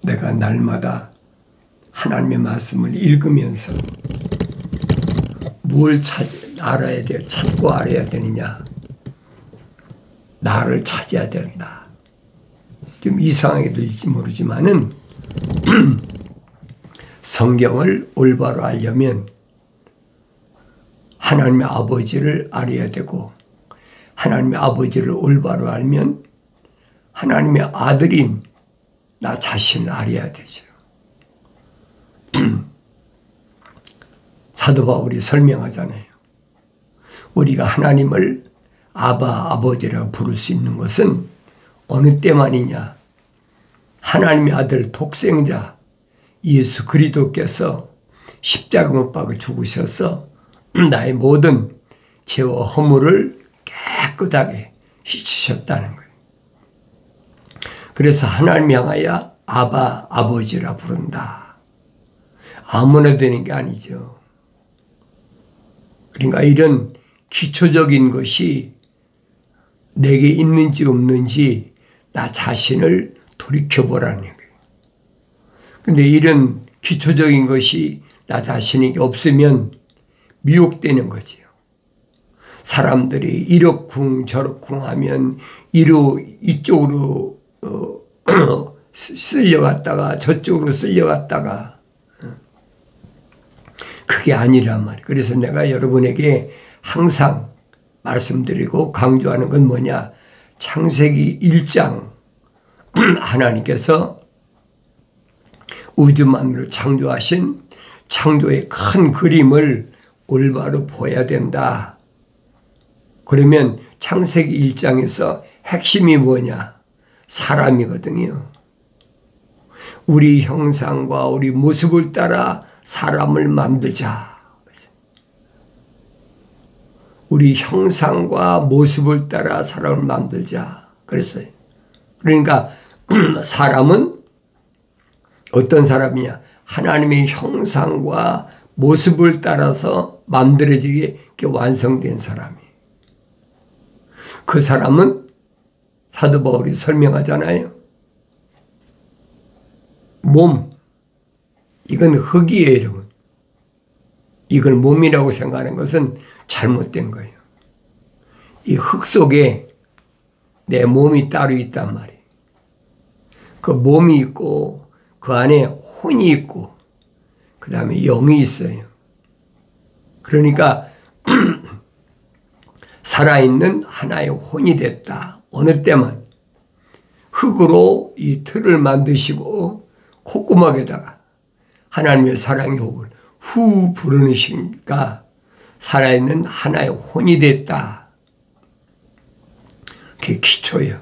내가 날마다 하나님의 말씀을 읽으면서 뭘 알아야 돼? 찾고 알아야 되느냐? 나를 찾아야 된다. 좀 이상하게 들릴지 모르지만은 성경을 올바로 알려면 하나님의 아버지를 알아야 되고, 하나님의 아버지를 올바로 알면 하나님의 아들인 나 자신을 알아야 되죠. 사도 바울이 설명하잖아요. 우리가 하나님을 아바, 아버지라고 부를 수 있는 것은 어느 때만이냐? 하나님의 아들 독생자 예수 그리스도께서 십자가 못 박아 죽으셔서 나의 모든 죄와 허물을 깨끗하게 씻으셨다는 거예요. 그래서 하나님 향하여 아바, 아버지라 부른다. 아무나 되는 게 아니죠. 그러니까 이런 기초적인 것이 내게 있는지 없는지 나 자신을 돌이켜보라는 거예요. 근데 이런 기초적인 것이 나 자신에게 없으면 미혹되는 거지요. 사람들이 이렇쿵 저렇쿵 하면 이쪽으로 쓸려갔다가 저쪽으로 쓸려갔다가 그게 아니란 말이에요. 그래서 내가 여러분에게 항상 말씀드리고 강조하는 건 뭐냐? 창세기 1장 하나님께서 우주만으로 창조하신 창조의 큰 그림을 올바로 보아야 된다. 그러면 창세기 1장에서 핵심이 뭐냐? 사람이거든요. 우리 형상과 우리 모습을 따라 사람을 만들자. 우리 형상과 모습을 따라 사람을 만들자. 그랬어요. 그러니까 사람은 어떤 사람이냐? 하나님의 형상과 모습을 따라서 만들어지게 완성된 사람이에요. 그 사람은 사도 바울이 설명하잖아요. 몸, 이건 흙이에요, 여러분. 이걸 몸이라고 생각하는 것은 잘못된 거예요. 이 흙 속에 내 몸이 따로 있단 말이에요. 그 몸이 있고 그 안에 혼이 있고 그 다음에 영이 있어요. 그러니까 살아있는 하나의 혼이 됐다. 어느 때만 흙으로 이 틀을 만드시고 콧구멍에다가 하나님의 사랑의 호흡을 후 불어넣으시니까 살아있는 하나의 혼이 됐다. 그게 기초예요.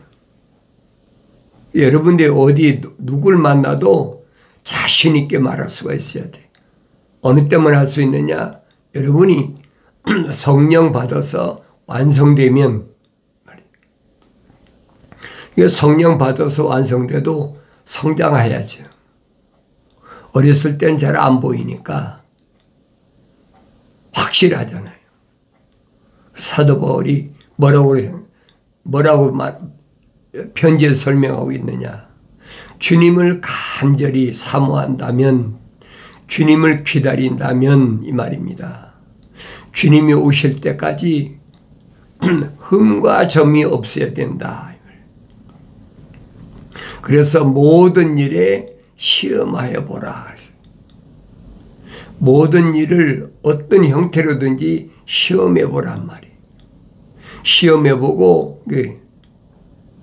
여러분들 어디 누굴 만나도 자신 있게 말할 수가 있어야 돼. 어느 때만 할 수 있느냐? 여러분이 성령 받아서 완성되면, 성령 받아서 완성돼도 성장해야죠. 어렸을 땐 잘 안 보이니까 확실하잖아요. 사도 바울이 뭐라고 편지에 설명하고 있느냐? 주님을 간절히 사모한다면, 주님을 기다린다면 이 말입니다. 주님이 오실 때까지 흠과 점이 없어야 된다. 그래서 모든 일에 시험하여 보라. 모든 일을 어떤 형태로든지 시험해 보란 말이에요. 시험해 보고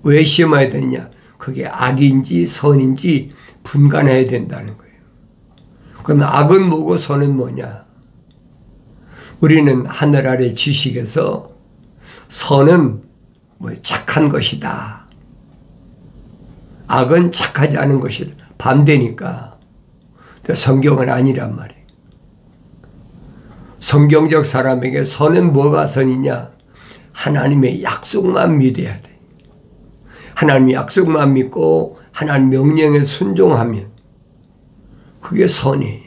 왜 시험해야 되느냐? 그게 악인지 선인지 분간해야 된다는 거예요. 그럼 악은 뭐고 선은 뭐냐? 우리는 하늘 아래 지식에서 선은 착한 것이다. 악은 착하지 않은 것이다. 반대니까. 성경은 아니란 말이에요. 성경적 사람에게 선은 뭐가 선이냐? 하나님의 약속만 믿어야 돼. 하나님의 약속만 믿고 하나님 명령에 순종하면 그게 선이에요.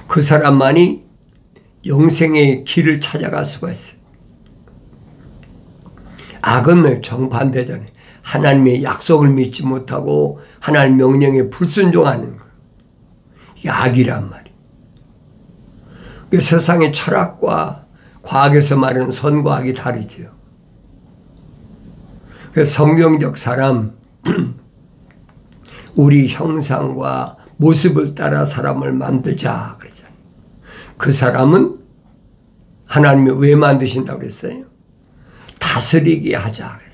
그 사람만이 영생의 길을 찾아갈 수가 있어요. 악은 정반대잖아요. 하나님의 약속을 믿지 못하고 하나님 명령에 불순종하는 것. 이게 악이란 말이에요. 그 세상의 철학과 과학에서 말하는 선과 악이 다르죠. 그래서 성경적 사람, 우리 형상과 모습을 따라 사람을 만들자 그러잖아요. 그 사람은 하나님이 왜 만드신다고 그랬어요? 다스리게 하자 그랬어요.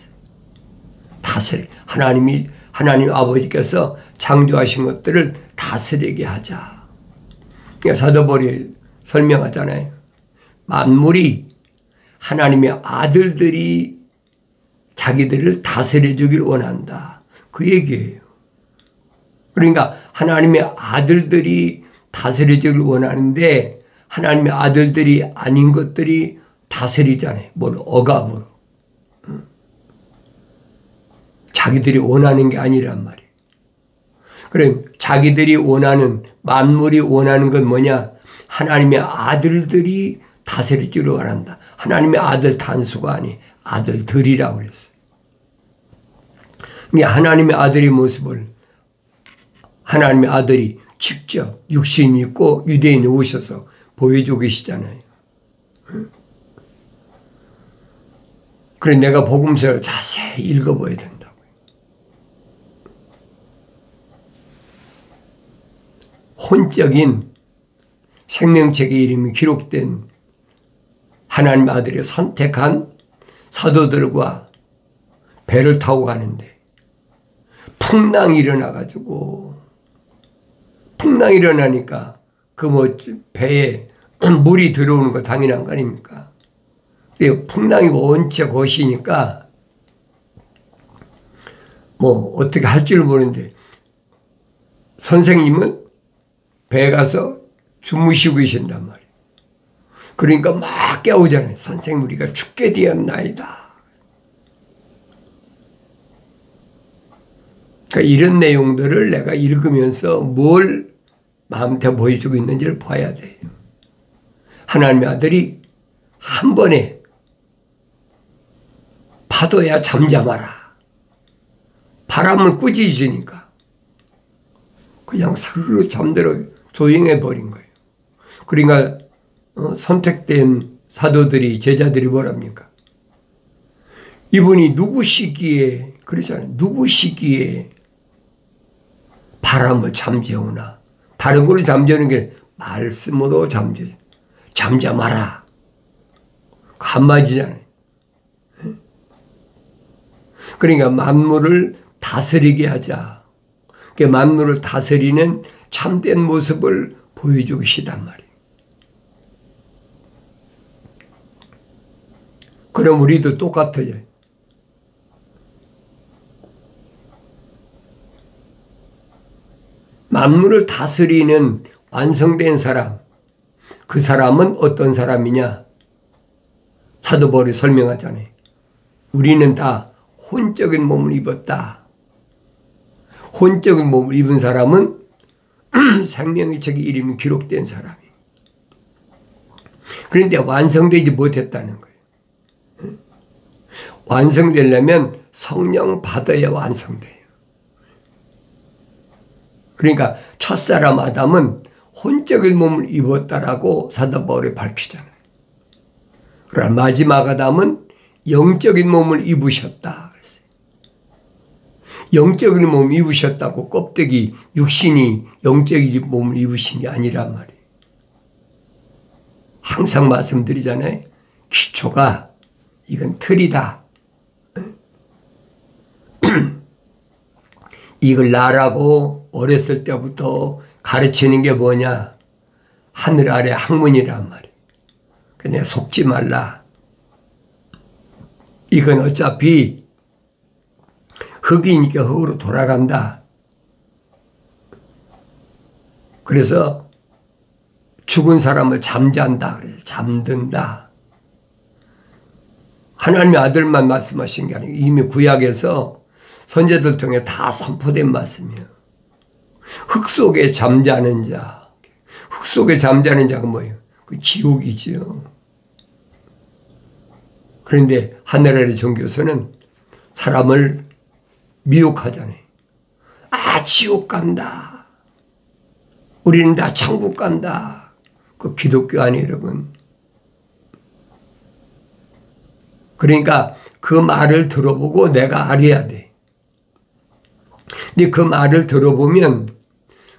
하나님 아버지께서 창조하신 것들을 다스리게 하자. 그러니까 사도 바울이 설명하잖아요. 만물이 하나님의 아들들이 자기들을 다스려 주길 원한다. 그 얘기예요. 그러니까 하나님의 아들들이 다스려 주길 원하는데 하나님의 아들들이 아닌 것들이 다스리잖아요. 뭘 억압으로. 자기들이 원하는 게 아니란 말이에요. 그럼 자기들이 원하는, 만물이 원하는 건 뭐냐? 하나님의 아들들이 다스릴 줄 원한다. 하나님의 아들 단수가 아니 아들들이라고 그랬어요. 하나님의 아들의 모습을 하나님의 아들이 직접 육신 입고 유대인에 오셔서 보여주고 계시잖아요. 그래 내가 복음서를 자세히 읽어봐야 된다고. 혼적인 생명책의 이름이 기록된 하나님의 아들이 선택한 사도들과 배를 타고 가는데 풍랑이 일어나가지고 풍랑이 일어나니까 그 뭐 배에 물이 들어오는 거 당연한 거 아닙니까? 풍랑이 원체 거시니까 뭐 어떻게 할 줄 모르는데 선생님은 배에 가서 주무시고 계신단 말이에요. 그러니까 막 깨우잖아요. 선생님 우리가 죽게 되었나이다. 그러니까 이런 내용들을 내가 읽으면서 뭘 마음대로 보여주고 있는지를 봐야 돼요. 하나님의 아들이 한 번에 파도야 잠잠하라. 바람을 꾸짖으니까 그냥 사르르 잠들어 조용해 버린 거예요. 그러니까 선택된 사도들이 제자들이 뭐랍니까? 이분이 누구시기에 그러잖아요. 누구시기에 바람을 잠재우나. 다른 걸로 잠재우는 게 말씀으로 잠잠하라. 한마디잖아요. 그러니까 만물을 다스리게 하자. 그러니까 만물을 다스리는 참된 모습을 보여주고 계시단 말이에요. 그럼 우리도 똑같아요. 만물을 다스리는 완성된 사람, 그 사람은 어떤 사람이냐? 사도 바울이 설명하잖아요. 우리는 다 혼적인 몸을 입었다. 혼적인 몸을 입은 사람은 생명의 책에 이름이 기록된 사람이에요. 그런데 완성되지 못했다는 거예요. 완성되려면 성령 받아야 완성돼요. 그러니까 첫사람 아담은 혼적인 몸을 입었다라고 사도 바울이 밝히잖아요. 그러나 마지막 아담은 영적인 몸을 입으셨다. 그랬어요. 영적인 몸을 입으셨다고 껍데기, 육신이 영적인 몸을 입으신 게 아니란 말이에요. 항상 말씀드리잖아요. 기초가 이건 틀이다. 이걸 나라고 어렸을 때부터 가르치는 게 뭐냐? 하늘 아래 학문이란 말이에요. 그냥 속지 말라. 이건 어차피 흙이니까 흙으로 돌아간다. 그래서 죽은 사람을 잠잔다. 그래요. 잠든다. 하나님의 아들만 말씀하신 게 아니고 이미 구약에서 선지자들 통해 다 선포된 말씀이에요. 흙 속에 잠자는 자. 흙 속에 잠자는 자가 뭐예요? 그 지옥이지요. 그런데 하늘 아래 종교서는 사람을 미혹하잖아요. 아, 지옥 간다. 우리는 다 천국 간다. 그 기독교 아니에요, 여러분. 그러니까 그 말을 들어보고 내가 알아야 돼. 근데 그 말을 들어보면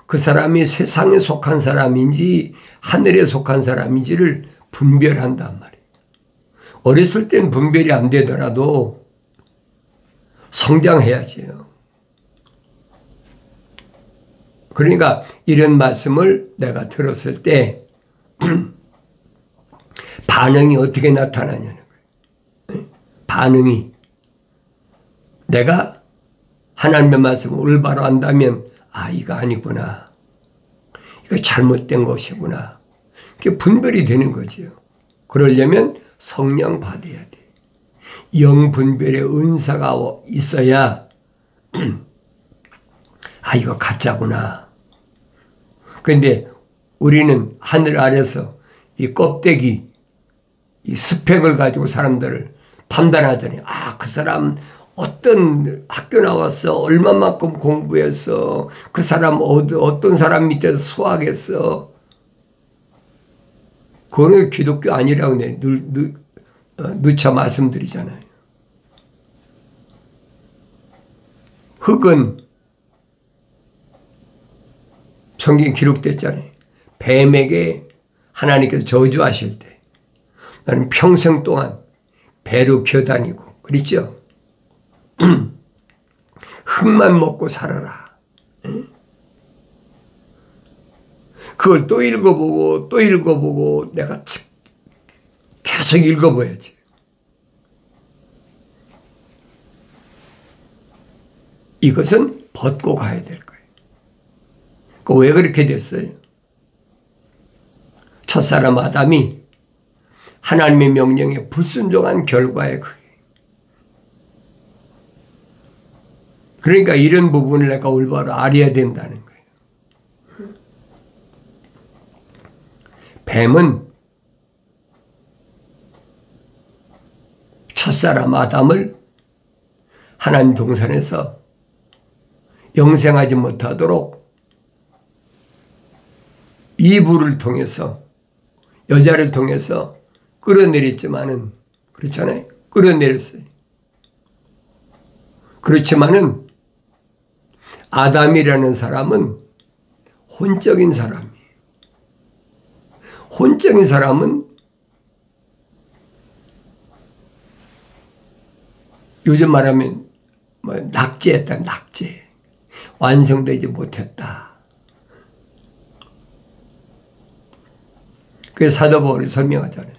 그 사람이 세상에 속한 사람인지 하늘에 속한 사람인지를 분별한단 말이에요. 어렸을 땐 분별이 안 되더라도 성장해야지요. 그러니까 이런 말씀을 내가 들었을 때 반응이 어떻게 나타나냐는 거예요. 반응이 내가 하나님의 말씀을 올바로 한다면 아, 이거 아니구나. 이거 잘못된 것이구나. 그게 분별이 되는 거지요. 그러려면 성령 받아야 돼. 영 분별의 은사가 있어야 아, 이거 가짜구나. 그런데 우리는 하늘 아래서 이 껍데기, 이 스펙을 가지고 사람들을 판단하잖아요. 아, 그 사람 어떤 학교 나왔어? 얼마만큼 공부했어? 그 사람 어떤 사람 밑에서 수학했어? 그거는 기독교 아니라고 누차 말씀드리잖아요. 흙은 성경에 기록됐잖아요. 뱀에게 하나님께서 저주하실 때 나는 평생 동안 배로 기어다니고 그랬죠. 흙만 먹고 살아라. 그걸 또 읽어보고 또 읽어보고 내가 계속 읽어봐야지. 이것은 벗고 가야 될 거예요. 왜 그렇게 됐어요? 첫사람 아담이 하나님의 명령에 불순종한 결과에 그게. 그러니까 이런 부분을 내가 올바로 알아야 된다는 거예요. 뱀은 첫사람 아담을 하나님 동산에서 영생하지 못하도록 이불을 통해서 여자를 통해서 끌어내렸지만은 그렇잖아요. 끌어내렸어요. 그렇지만은 아담이라는 사람은 혼적인 사람이에요. 혼적인 사람은 요즘 말하면 뭐 낙제했다, 낙제. 완성되지 못했다. 그래서 사도 바울이 설명하잖아요.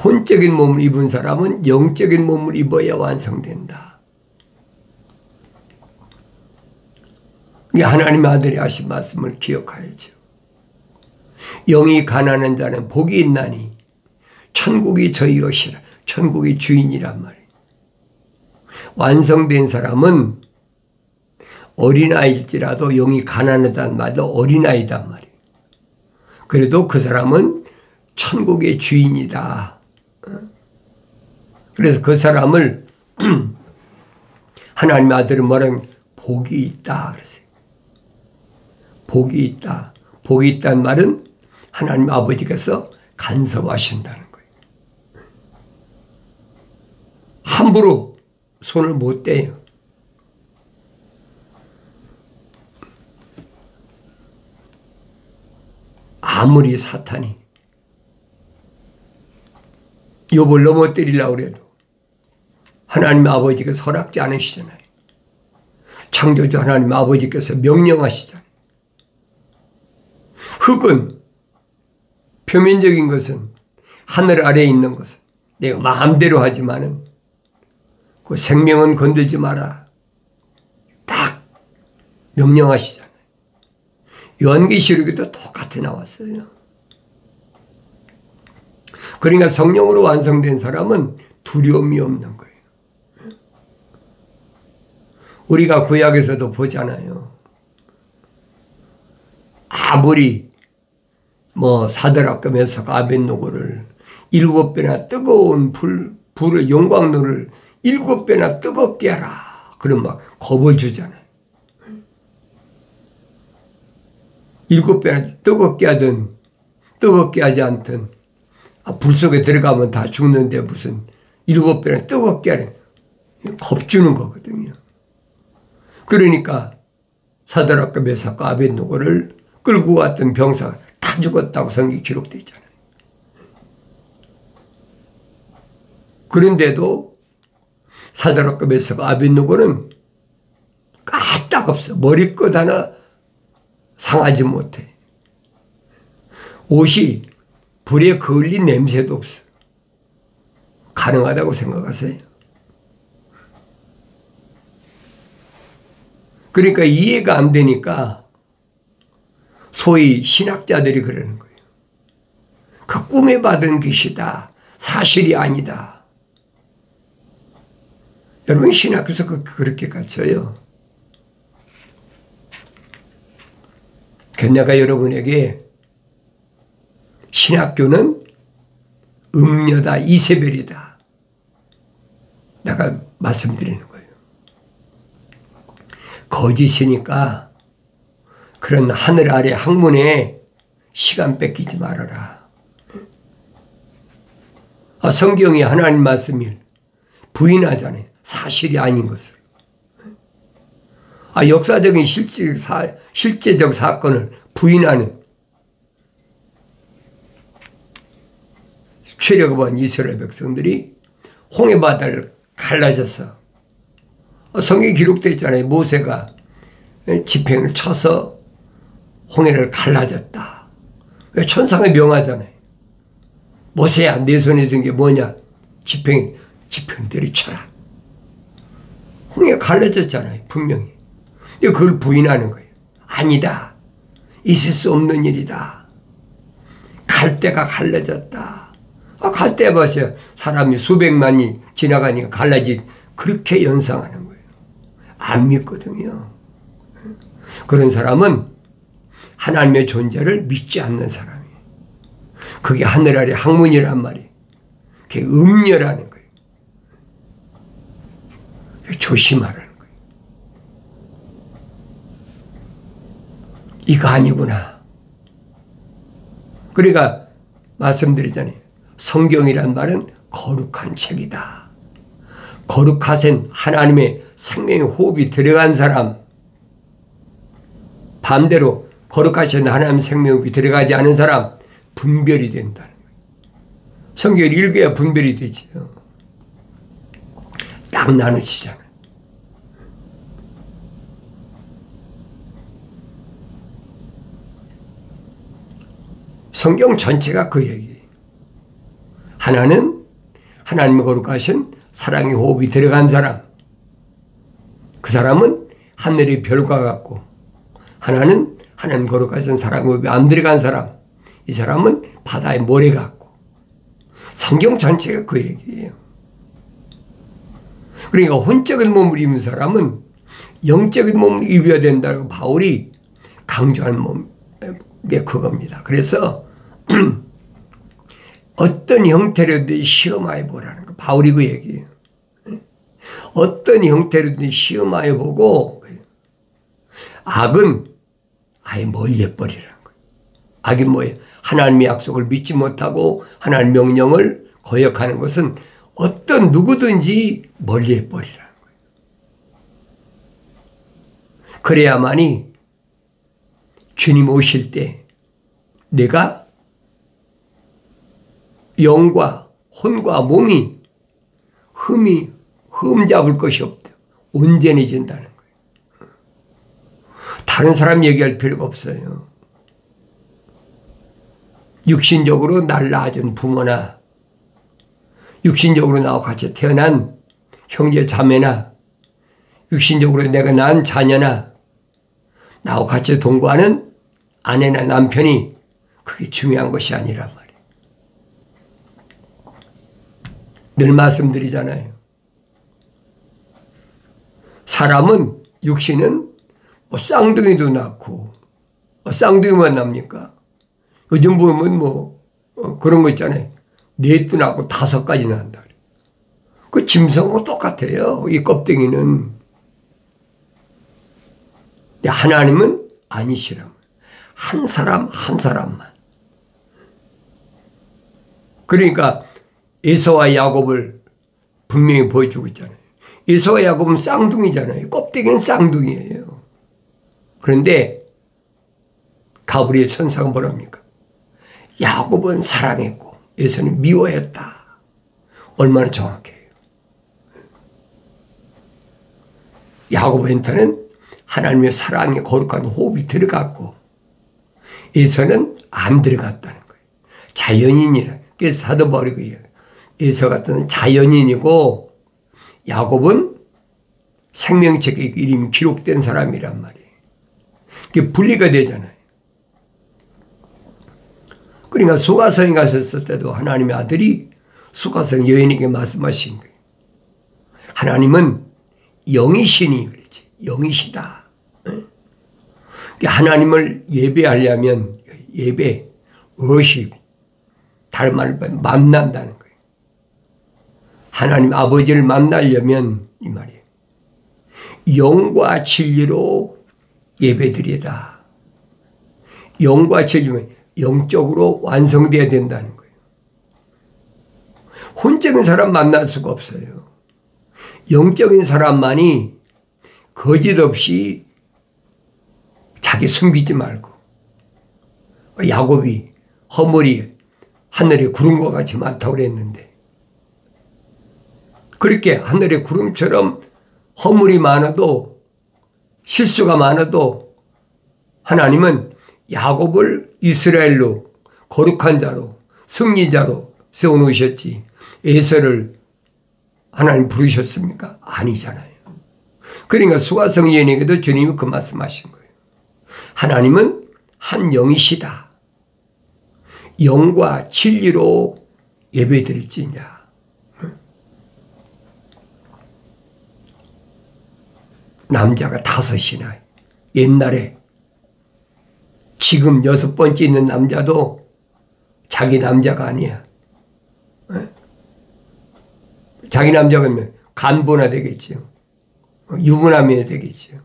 혼적인 몸을 입은 사람은 영적인 몸을 입어야 완성된다. 이게 하나님의 아들이 하신 말씀을 기억하야죠. 영이 가난한 자는 복이 있나니 천국이 저희 것이라. 천국이 주인이란 말이에요. 완성된 사람은 어린아이일지라도 영이 가난하다는 말도 어린아이단 말이에요. 그래도 그 사람은 천국의 주인이다. 그래서 그 사람을 하나님의 아들은 뭐라면 복이 있다. 그랬어요. 복이 있다. 복이 있다는 말은 하나님 아버지께서 간섭하신다는 거예요. 함부로 손을 못 대요. 아무리 사탄이 욥을 넘어뜨리려고 해도 하나님 아버지께서 허락지 않으시잖아요. 창조주 하나님 아버지께서 명령하시잖아요. 흙은 표면적인 것은 하늘 아래에 있는 것은 내가 마음대로 하지만은 그 생명은 건들지 마라. 딱 명령하시잖아요. 요한계시록에도 똑같이 나왔어요. 그러니까 성령으로 완성된 사람은 두려움이 없는 거예요. 우리가 구약에서도 보잖아요. 아무리 사드락과 메삭 아벳노고를 7배나 뜨거운 불을 용광로를 7배나 뜨겁게 하라 그럼 막 겁을 주잖아요. 7배나 뜨겁게 하든 뜨겁게 하지 않든 불 속에 들어가면 다 죽는데 무슨 7배나 뜨겁게 하는 겁 주는 거거든요. 그러니까 사드락과 메삭과 아벳느고를 끌고 갔던 병사가 다 죽었다고 성경에 기록되어 있잖아요. 그런데도 사드락과 메삭과 아벳느고는 까딱없어. 머리끝 하나 상하지 못해. 옷이 불에 그을린 냄새도 없어. 가능하다고 생각하세요? 그러니까 이해가 안 되니까 소위 신학자들이 그러는 거예요. 그 꿈에 받은 것이다. 사실이 아니다. 여러분 신학교에서 그렇게 가르쳐요. 내가 여러분에게 신학교는 음녀다, 이세벨이다. 내가 말씀드리는 거예요. 거짓이니까 그런 하늘 아래 학문에 시간 뺏기지 말아라. 성경이 하나님 말씀을 부인하잖아요. 사실이 아닌 것을. 역사적인 실제적 사건을 부인하는 출애굽한 이스라엘 백성들이 홍해바다를 갈라져서 성경에 기록되어 있잖아요. 모세가 지팡이를 쳐서 홍해를 갈라졌다. 천상의 명하잖아요. 모세야 내 손에 든 게 뭐냐? 지팡이들이 쳐라. 홍해가 갈라졌잖아요. 분명히. 그걸 부인하는 거예요. 아니다. 있을 수 없는 일이다. 갈대가 갈라졌다. 갈대 보세요. 사람이 수백만이 지나가니까 갈라지. 그렇게 연상하는 거예요. 안 믿거든요. 그런 사람은 하나님의 존재를 믿지 않는 사람이에요. 그게 하늘 아래 학문이란 말이에요. 그게 음녀라는 거예요. 조심하라는 거예요. 이거 아니구나. 그러니까 말씀드리잖아요. 성경이란 말은 거룩한 책이다. 거룩하신 하나님의 생명의 호흡이 들어간 사람, 반대로 거룩하신 하나님의 생명의 호흡이 들어가지 않은 사람 분별이 된다는 거예요. 성경을 읽어야 분별이 되지요. 딱 나눠지잖아요. 성경 전체가 그 얘기예요. 하나는 하나님의 거룩하신 사랑의 호흡이 들어간 사람, 그 사람은 하늘의 별과 같고, 하나는 하나님 거룩하신 사랑의 호흡이 안 들어간 사람, 이 사람은 바다의 모래 같고. 성경 전체가 그 얘기예요. 그러니까 혼적인 몸을 입은 사람은 영적인 몸을 입어야 된다고 바울이 강조한 게 그겁니다. 그래서 어떤 형태로든 시험하여 보라는 거. 바울이 그 얘기예요. 어떤 형태로든 시험하여 보고 악은 아예 멀리해버리라는 거예요. 악이 뭐예요? 하나님의 약속을 믿지 못하고 하나님의 명령을 거역하는 것은 어떤 누구든지 멀리해버리라는 거예요. 그래야만이 주님 오실 때 내가 영과 혼과 몸이 흠잡을 것이 없다. 온전해진다는 거예요. 다른 사람 얘기할 필요가 없어요. 육신적으로 날 낳아준 부모나 육신적으로 나와 같이 태어난 형제 자매나 육신적으로 내가 낳은 자녀나 나와 같이 동거하는 아내나 남편이 그게 중요한 것이 아니란 말이에요. 늘 말씀드리잖아요. 사람은 육신은 쌍둥이도 낳고 쌍둥이만 납니까? 요즘 보면 그런 거 있잖아요. 4도 낳고 5까지 낳는다. 그 짐승하고 똑같아요. 이 껍데기는. 근데 하나님은 아니시라면 한 사람 한 사람만. 그러니까 에서와 야곱을 분명히 보여주고 있잖아요. 에서와 야곱은 쌍둥이잖아요. 껍데기는 쌍둥이에요. 그런데 가브리엘 천사가 뭐랍니까? 야곱은 사랑했고 에서는 미워했다. 얼마나 정확해요. 야곱한테는 하나님의 사랑의 거룩한 호흡이 들어갔고 에서는 안 들어갔다는 거예요. 자연인이라. 그래서 사도 바울이 그래요. 에서 같은 자연인이고 야곱은 생명책에 이름이 기록된 사람이란 말이에요. 그게 분리가 되잖아요. 그러니까 수가성에 가셨을 때도 하나님의 아들이 수가성 여인에게 말씀하신 거예요. 하나님은 영이시니 그렇지. 영이시다. 하나님을 예배하려면 예배, 워십, 다른 말로 만난다는 거예요. 하나님 아버지를 만나려면 이 말이에요. 영과 진리로 예배드리다. 영과 진리면 영적으로 완성돼야 된다는 거예요. 혼적인 사람 만날 수가 없어요. 영적인 사람만이 거짓 없이 자기 숨기지 말고 야곱이 허물이 하늘의 구름과 같이 많다고 그랬는데 그렇게 하늘의 구름처럼 허물이 많아도 실수가 많아도 하나님은 야곱을 이스라엘로 거룩한 자로 승리자로 세워놓으셨지 에서를 하나님 부르셨습니까? 아니잖아요. 그러니까 수가성 여인에게도 주님이 그 말씀하신 거예요. 하나님은 한 영이시다. 영과 진리로 예배드릴지냐. 남자가 5이나 옛날에 지금 6번째 있는 남자도 자기 남자가 아니야. 자기 남자가 간부나 되겠지요. 유부남이 되겠지요.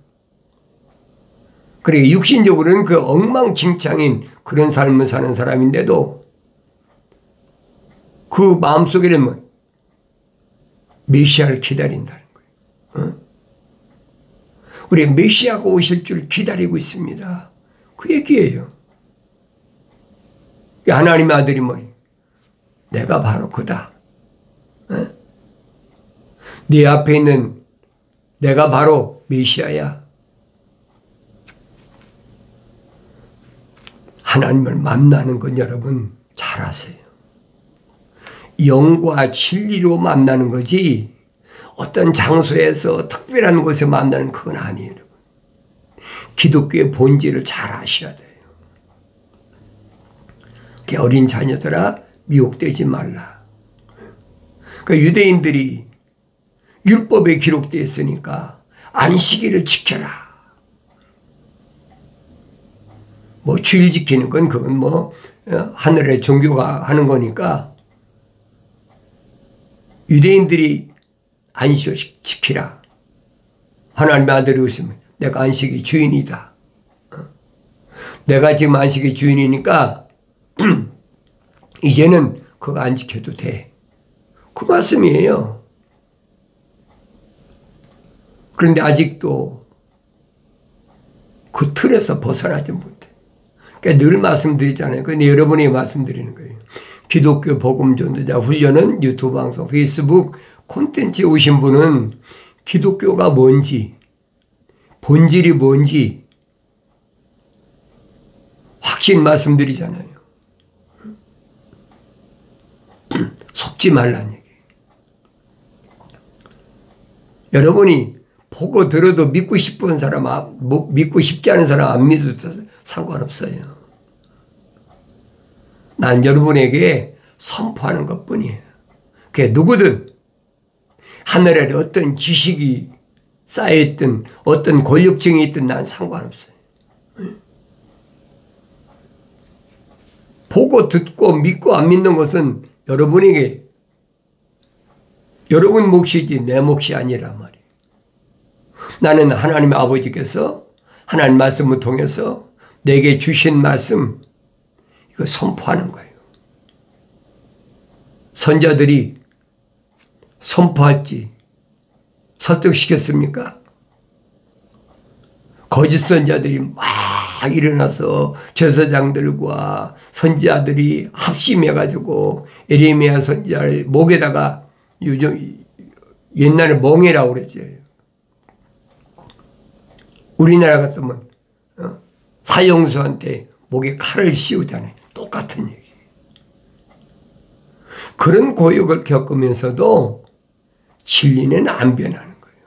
그러니까 육신적으로는 그 엉망진창인 그런 삶을 사는 사람인데도 그 마음속에는 메시아를 기다린다는 거예요. 우리 메시아가 오실 줄 기다리고 있습니다. 그 얘기예요. 하나님의 아들이 뭐예요? 내가 바로 그다. 네 앞에 있는 내가 바로 메시아야. 하나님을 만나는 건 여러분 잘 아세요. 영과 진리로 만나는 거지 어떤 장소에서 특별한 곳에 만나는 그건 아니에요. 여러분. 기독교의 본질을 잘 아셔야 돼요. 어린 자녀들아 미혹되지 말라. 그러니까 유대인들이 율법에 기록되어 있으니까 안식일을 지켜라. 뭐 주일 지키는 건 그건 뭐 하늘의 종교가 하는 거니까 유대인들이 안식을 지키라. 하나님의 아들이 오시면 내가 안식의 주인이다. 내가 지금 안식의 주인이니까 이제는 그거 안 지켜도 돼. 그 말씀이에요. 그런데 아직도 그 틀에서 벗어나지 못해. 그러니까 늘 말씀드리잖아요. 근데 여러분이 말씀드리는 거예요. 기독교 복음 전도자 훈련은 유튜브 방송, 페이스북 콘텐츠에 오신 분은 기독교가 뭔지, 본질이 뭔지 확신 말씀드리잖아요. 속지 말라는 얘기예요. 여러분이 보고 들어도 믿고 싶은 사람, 믿고 싶지 않은 사람 안 믿어도 상관없어요. 난 여러분에게 선포하는 것뿐이에요. 그게 누구든 하늘에 어떤 지식이 쌓여있든 어떤 권력증이 있든 난 상관없어요. 보고 듣고 믿고 안 믿는 것은 여러분에게 여러분 몫이지 내 몫이 아니란 말이에요. 나는 하나님의 아버지께서 하나님 말씀을 통해서 내게 주신 말씀 이거 선포하는 거예요. 선자들이 선포했지 설득시켰습니까? 거짓 선자들이 막 일어나서 제사장들과 선지자들이 합심해가지고 에레미야 선지자를 목에다가 요즘 옛날에 멍에라고 그랬지. 우리나라 같으면 사형수한테 목에 칼을 씌우잖아요. 똑같은 얘기. 그런 고역을 겪으면서도 진리는 안 변하는 거예요.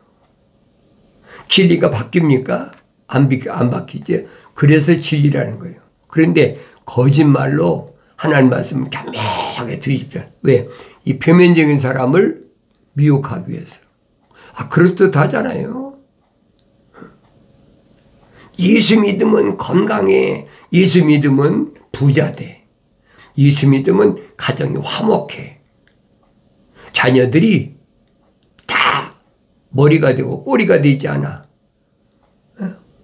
진리가 바뀝니까? 안 바뀌지. 그래서 진리라는 거예요. 그런데 거짓말로 하나님 말씀을 겸허하게 드십시오. 왜? 이 표면적인 사람을 미혹하기 위해서. 그렇듯하잖아요. 예수 믿으면 건강해. 예수 믿으면 부자 돼. 예수 믿으면 가정이 화목해. 자녀들이 다 머리가 되고 꼬리가 되지 않아.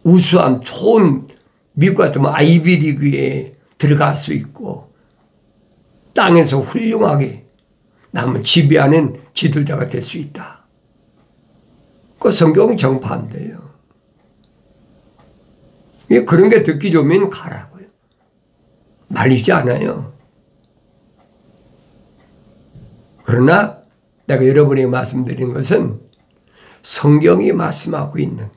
우수함 좋은 미국 같으면 아이비리그에 들어갈 수 있고 땅에서 훌륭하게 남을 지배하는 지도자가 될 수 있다. 그 성경 정반대예요. 그런 게 듣기 좋으면 가라고요. 말리지 않아요. 그러나 내가 여러분에게 말씀드리는 것은 성경이 말씀하고 있는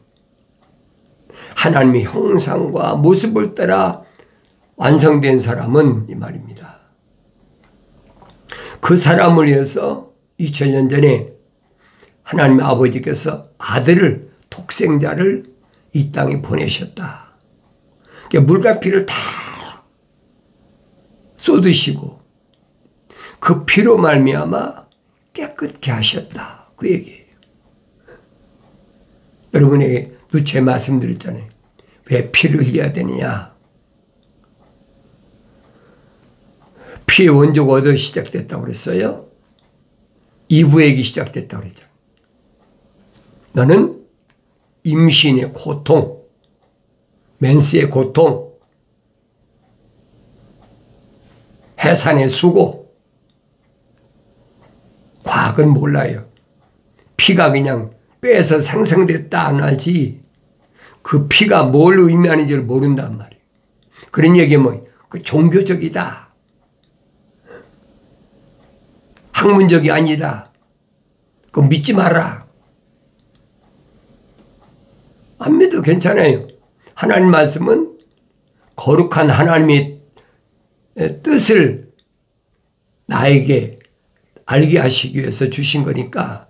하나님의 형상과 모습을 따라 완성된 사람은 이 말입니다. 그 사람을 위해서 2000년 전에 하나님의 아버지께서 아들을 독생자를 이 땅에 보내셨다. 물과 피를 다 쏟으시고 그 피로 말미암아 깨끗게 하셨다. 그 얘기예요. 여러분에게 누차 말씀드렸잖아요. 왜 피를 흘려야 되느냐? 피의 원조가 어디서 시작됐다고 그랬어요? 이부액이 시작됐다고 그랬잖아요. 너는 임신의 고통, 맨스의 고통, 해산의 수고, 과학은 몰라요. 피가 그냥 빼서 생성됐다 안 하지 그 피가 뭘 의미하는지를 모른단 말이에요. 그런 얘기면 그 종교적이다. 학문적이 아니다. 그거 믿지 마라. 안 믿어도 괜찮아요. 하나님 말씀은 거룩한 하나님의 뜻을 나에게 알게 하시기 위해서 주신 거니까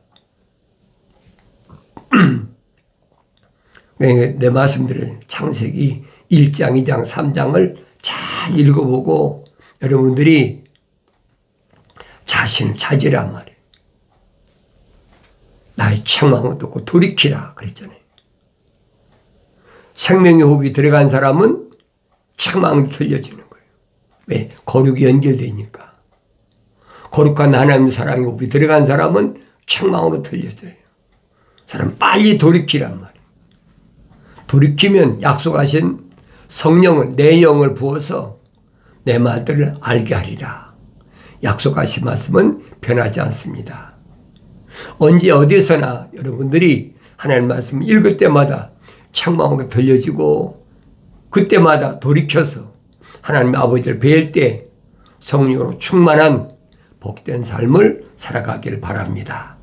내 말씀드린 창세기 1장, 2장, 3장을 잘 읽어보고 여러분들이 자신을 찾으란 말이에요. 나의 책망을 듣고 돌이키라 그랬잖아요. 생명의 호흡이 들어간 사람은 책망이 들려지는 거예요. 왜? 거룩이 연결되니까. 거룩한 하나님 사랑의 호흡이 들어간 사람은 책망으로 들려져요. 사람 빨리 돌이키란 말이에요. 돌이키면 약속하신 성령을 내 영을 부어서 내 말들을 알게 하리라. 약속하신 말씀은 변하지 않습니다. 언제 어디서나 여러분들이 하나님 말씀 읽을 때마다 책망으로 들려지고 그때마다 돌이켜서 하나님 아버지를 뵐 때 성령으로 충만한 복된 삶을 살아가길 바랍니다.